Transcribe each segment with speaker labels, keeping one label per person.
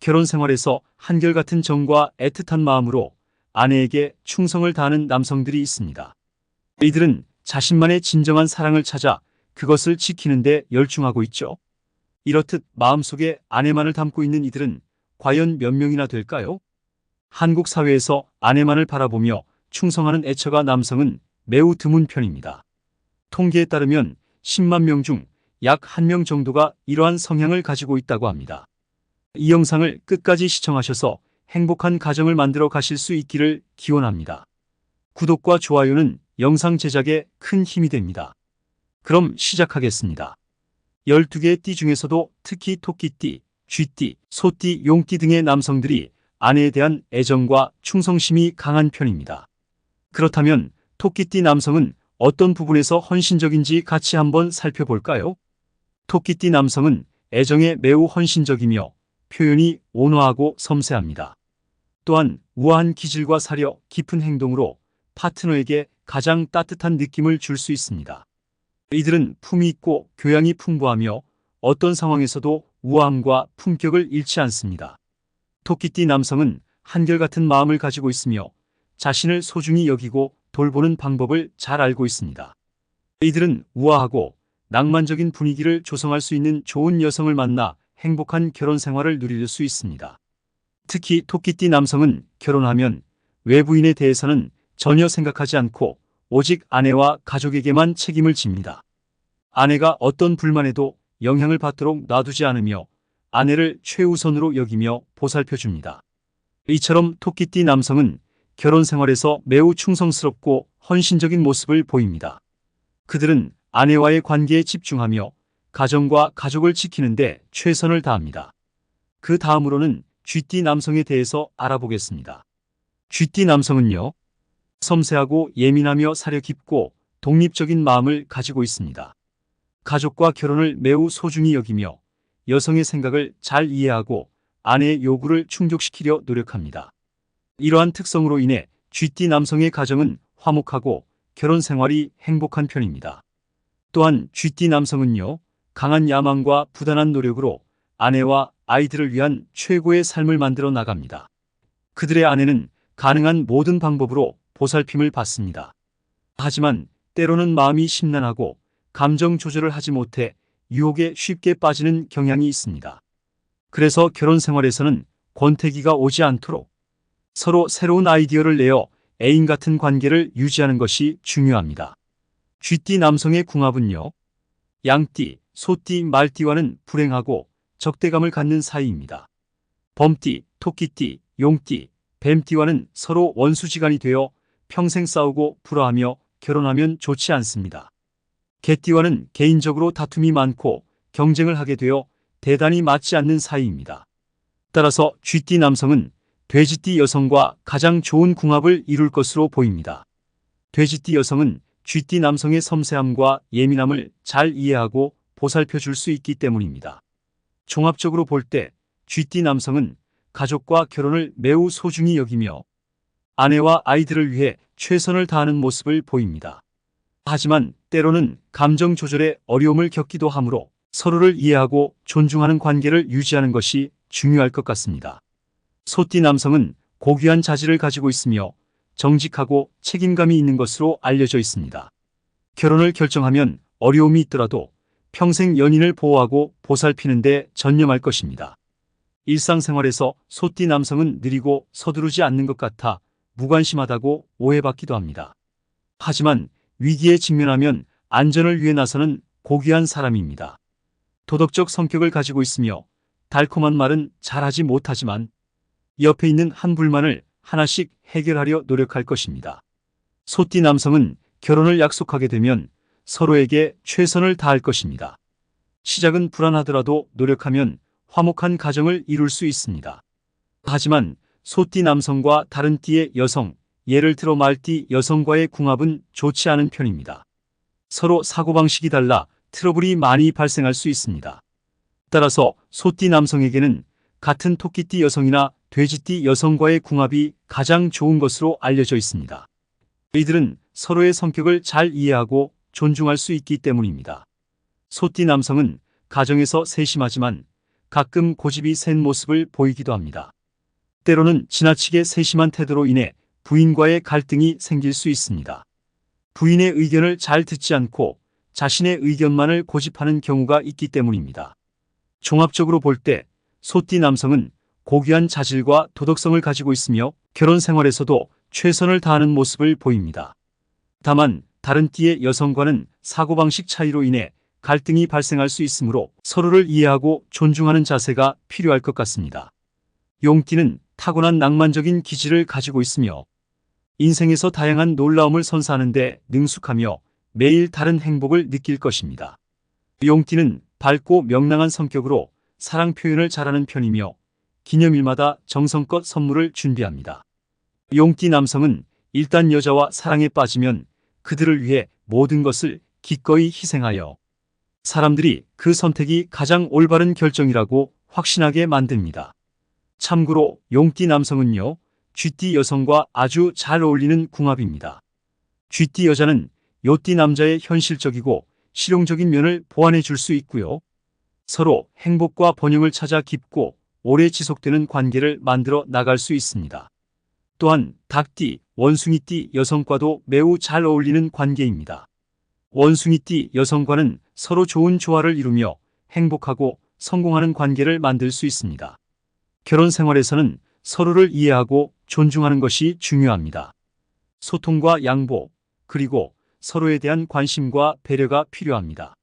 Speaker 1: 결혼 생활에서 한결같은 정과 애틋한 마음으로 아내에게 충성을 다하는 남성들이 있습니다. 이들은 자신만의 진정한 사랑을 찾아 그것을 지키는 데 열중하고 있죠. 이렇듯 마음속에 아내만을 담고 있는 이들은 과연 몇 명이나 될까요? 한국 사회에서 아내만을 바라보며 충성하는 애처가 남성은 매우 드문 편입니다. 통계에 따르면 10만 명 중 약 1명 정도가 이러한 성향을 가지고 있다고 합니다. 이 영상을 끝까지 시청하셔서 행복한 가정을 만들어 가실 수 있기를 기원합니다. 구독과 좋아요는 영상 제작에 큰 힘이 됩니다. 그럼 시작하겠습니다. 12개의 띠 중에서도 특히 토끼띠, 쥐띠, 소띠, 용띠 등의 남성들이 아내에 대한 애정과 충성심이 강한 편입니다. 그렇다면 토끼띠 남성은 어떤 부분에서 헌신적인지 같이 한번 살펴볼까요? 토끼띠 남성은 애정에 매우 헌신적이며 표현이 온화하고 섬세합니다. 또한 우아한 기질과 사려 깊은 행동으로 파트너에게 가장 따뜻한 느낌을 줄 수 있습니다. 이들은 품이 있고 교양이 풍부하며 어떤 상황에서도 우아함과 품격을 잃지 않습니다. 토끼띠 남성은 한결같은 마음을 가지고 있으며 자신을 소중히 여기고 돌보는 방법을 잘 알고 있습니다. 이들은 우아하고 낭만적인 분위기를 조성할 수 있는 좋은 여성을 만나 행복한 결혼 생활을 누릴 수 있습니다. 특히 토끼띠 남성은 결혼하면 외부인에 대해서는 전혀 생각하지 않고 오직 아내와 가족에게만 책임을 집니다. 아내가 어떤 불만에도 영향을 받도록 놔두지 않으며 아내를 최우선으로 여기며 보살펴줍니다. 이처럼 토끼띠 남성은 결혼 생활에서 매우 충성스럽고 헌신적인 모습을 보입니다. 그들은 아내와의 관계에 집중하며 가정과 가족을 지키는 데 최선을 다합니다. 그 다음으로는 쥐띠 남성에 대해서 알아보겠습니다. 쥐띠 남성은요, 섬세하고 예민하며 사려 깊고 독립적인 마음을 가지고 있습니다. 가족과 결혼을 매우 소중히 여기며 여성의 생각을 잘 이해하고 아내의 요구를 충족시키려 노력합니다. 이러한 특성으로 인해 쥐띠 남성의 가정은 화목하고 결혼 생활이 행복한 편입니다. 또한 쥐띠 남성은요, 강한 야망과 부단한 노력으로 아내와 아이들을 위한 최고의 삶을 만들어 나갑니다. 그들의 아내는 가능한 모든 방법으로 보살핌을 받습니다. 하지만 때로는 마음이 심란하고 감정 조절을 하지 못해 유혹에 쉽게 빠지는 경향이 있습니다. 그래서 결혼 생활에서는 권태기가 오지 않도록 서로 새로운 아이디어를 내어 애인 같은 관계를 유지하는 것이 중요합니다. 쥐띠 남성의 궁합은요, 양띠, 소띠, 말띠와는 불행하고 적대감을 갖는 사이입니다. 범띠, 토끼띠, 용띠, 뱀띠와는 서로 원수지간이 되어 평생 싸우고 불화하며 결혼하면 좋지 않습니다. 개띠와는 개인적으로 다툼이 많고 경쟁을 하게 되어 대단히 맞지 않는 사이입니다. 따라서 쥐띠 남성은 돼지띠 여성과 가장 좋은 궁합을 이룰 것으로 보입니다. 돼지띠 여성은 쥐띠 남성의 섬세함과 예민함을 잘 이해하고 보살펴 줄 수 있기 때문입니다. 종합적으로 볼 때 쥐띠 남성은 가족과 결혼을 매우 소중히 여기며 아내와 아이들을 위해 최선을 다하는 모습을 보입니다. 하지만 때로는 감정 조절에 어려움을 겪기도 하므로 서로를 이해하고 존중하는 관계를 유지하는 것이 중요할 것 같습니다. 소띠 남성은 고귀한 자질을 가지고 있으며 정직하고 책임감이 있는 것으로 알려져 있습니다. 결혼을 결정하면 어려움이 있더라도 평생 연인을 보호하고 보살피는 데 전념할 것입니다. 일상생활에서 소띠 남성은 느리고 서두르지 않는 것 같아 무관심하다고 오해받기도 합니다. 하지만 위기에 직면하면 안전을 위해 나서는 고귀한 사람입니다. 도덕적 성격을 가지고 있으며 달콤한 말은 잘하지 못하지만 옆에 있는 한 불만을 하나씩 해결하려 노력할 것입니다. 소띠 남성은 결혼을 약속하게 되면 서로에게 최선을 다할 것입니다. 시작은 불안하더라도 노력하면 화목한 가정을 이룰 수 있습니다. 하지만 소띠 남성과 다른 띠의 여성, 예를 들어 말띠 여성과의 궁합은 좋지 않은 편입니다. 서로 사고방식이 달라 트러블이 많이 발생할 수 있습니다. 따라서 소띠 남성에게는 같은 토끼띠 여성이나 돼지띠 여성과의 궁합이 가장 좋은 것으로 알려져 있습니다. 이들은 서로의 성격을 잘 이해하고 존중할 수 있기 때문입니다. 소띠 남성은 가정에서 세심하지만 가끔 고집이 센 모습을 보이기도 합니다. 때로는 지나치게 세심한 태도로 인해 부인과의 갈등이 생길 수 있습니다. 부인의 의견을 잘 듣지 않고 자신의 의견만을 고집하는 경우가 있기 때문입니다. 종합적으로 볼 때 소띠 남성은 고귀한 자질과 도덕성을 가지고 있으며 결혼 생활에서도 최선을 다하는 모습을 보입니다. 다만 다른 띠의 여성과는 사고방식 차이로 인해 갈등이 발생할 수 있으므로 서로를 이해하고 존중하는 자세가 필요할 것 같습니다. 용띠는 타고난 낭만적인 기질을 가지고 있으며 인생에서 다양한 놀라움을 선사하는 데 능숙하며 매일 다른 행복을 느낄 것입니다. 용띠는 밝고 명랑한 성격으로 사랑 표현을 잘하는 편이며 기념일마다 정성껏 선물을 준비합니다. 용띠 남성은 일단 여자와 사랑에 빠지면 그들을 위해 모든 것을 기꺼이 희생하여 사람들이 그 선택이 가장 올바른 결정이라고 확신하게 만듭니다. 참고로 용띠 남성은요, 쥐띠 여성과 아주 잘 어울리는 궁합입니다. 쥐띠 여자는 요띠 남자의 현실적이고 실용적인 면을 보완해 줄 수 있고요. 서로 행복과 번영을 찾아 깊고 오래 지속되는 관계를 만들어 나갈 수 있습니다. 또한 닭띠, 원숭이띠 여성과도 매우 잘 어울리는 관계입니다. 원숭이띠 여성과는 서로 좋은 조화를 이루며 행복하고 성공하는 관계를 만들 수 있습니다. 결혼 생활에서는 서로를 이해하고 존중하는 것이 중요합니다. 소통과 양보, 그리고 서로에 대한 관심과 배려가 필요합니다.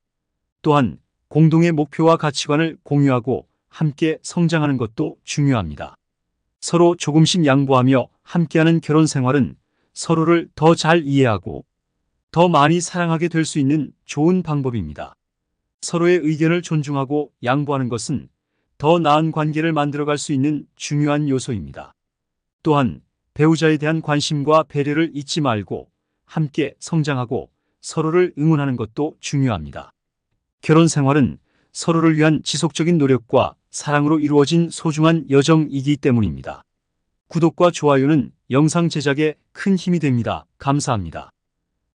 Speaker 1: 또한 공동의 목표와 가치관을 공유하고 함께 성장하는 것도 중요합니다. 서로 조금씩 양보하며 함께하는 결혼 생활은 서로를 더 잘 이해하고 더 많이 사랑하게 될 수 있는 좋은 방법입니다. 서로의 의견을 존중하고 양보하는 것은 더 나은 관계를 만들어갈 수 있는 중요한 요소입니다. 또한 배우자에 대한 관심과 배려를 잊지 말고 함께 성장하고 서로를 응원하는 것도 중요합니다. 결혼 생활은 서로를 위한 지속적인 노력과 사랑으로 이루어진 소중한 여정이기 때문입니다. 구독과 좋아요는 영상 제작에 큰 힘이 됩니다. 감사합니다.